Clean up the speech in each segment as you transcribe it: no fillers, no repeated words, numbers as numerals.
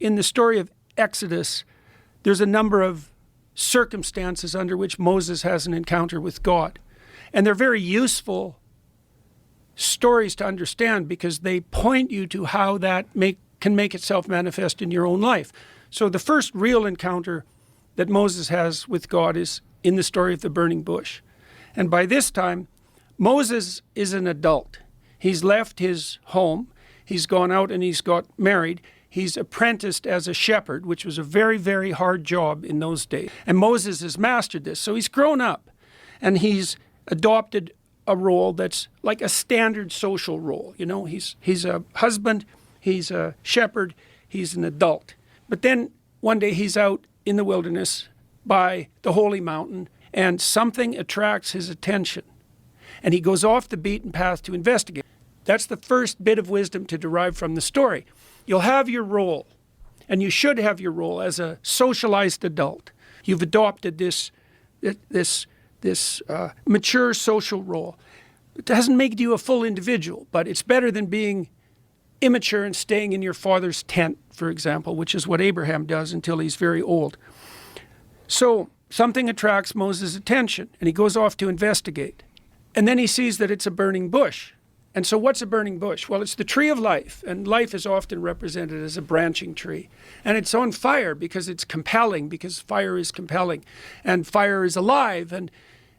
in the story of Exodus, there's a number of circumstances under which Moses has an encounter with God. And they're very useful stories to understand because they point you to how that can make itself manifest in your own life. So the first real encounter that Moses has with God is in the story of the burning bush. And by this time, Moses is an adult. He's left his home. He's gone out and he's got married. He's apprenticed as a shepherd, which was a very, very hard job in those days. And Moses has mastered this. So he's grown up and he's adopted a role that's like a standard social role. You know, he's a husband, he's a shepherd, he's an adult. But then one day he's out in the wilderness by the holy mountain and something attracts his attention. And he goes off the beaten path to investigate. That's the first bit of wisdom to derive from the story. You'll have your role, and you should have your role as a socialized adult. You've adopted this mature social role. It doesn't make you a full individual, but it's better than being immature and staying in your father's tent, for example, which is what Abraham does until he's very old. So something attracts Moses' attention, and he goes off to investigate. And then he sees that it's a burning bush. And so what's a burning bush? Well, it's the tree of life, and life is often represented as a branching tree. And it's on fire because it's compelling, because fire is compelling. And fire is alive, and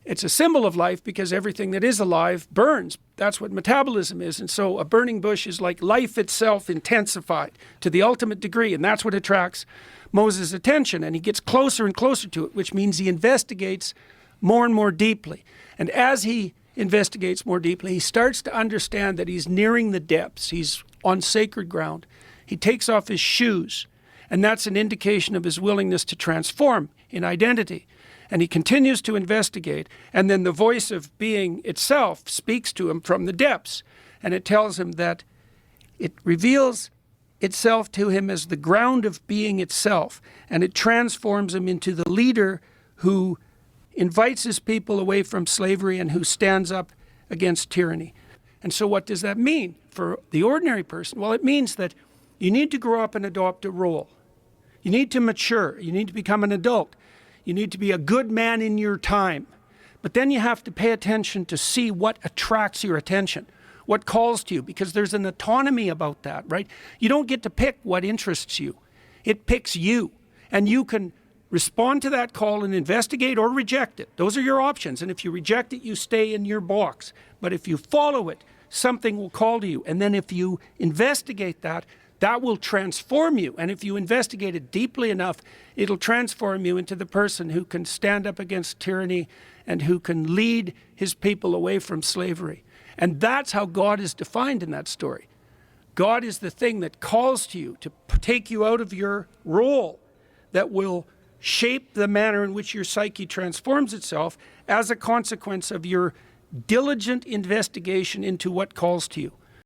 it's a symbol of life because everything that is alive burns. That's what metabolism is. And so a burning bush is like life itself intensified to the ultimate degree, and that's what attracts Moses' attention. And he gets closer and closer to it, which means he investigates more and more deeply. And as he investigates more deeply, he starts to understand that he's nearing the depths. He's on sacred ground. He takes off his shoes, and that's an indication of his willingness to transform in identity. And he continues to investigate, and then the voice of being itself speaks to him from the depths, and it tells him that it reveals itself to him as the ground of being itself, and it transforms him into the leader who invites his people away from slavery and who stands up against tyranny. And so what does that mean for the ordinary person? Well, it means that you need to grow up and adopt a role. You need to mature. You need to become an adult. You need to be a good man in your time. But then you have to pay attention to see what attracts your attention, what calls to you, because there's an autonomy about that, right? You don't get to pick what interests you. It picks you, and you can respond to that call and investigate or reject it. Those are your options. And if you reject it, you stay in your box. But if you follow it, something will call to you. And then if you investigate that, that will transform you. And if you investigate it deeply enough, it'll transform you into the person who can stand up against tyranny and who can lead his people away from slavery. And that's how God is defined in that story. God is the thing that calls to you to take you out of your role, that will shape the manner in which your psyche transforms itself as a consequence of your diligent investigation into what calls to you.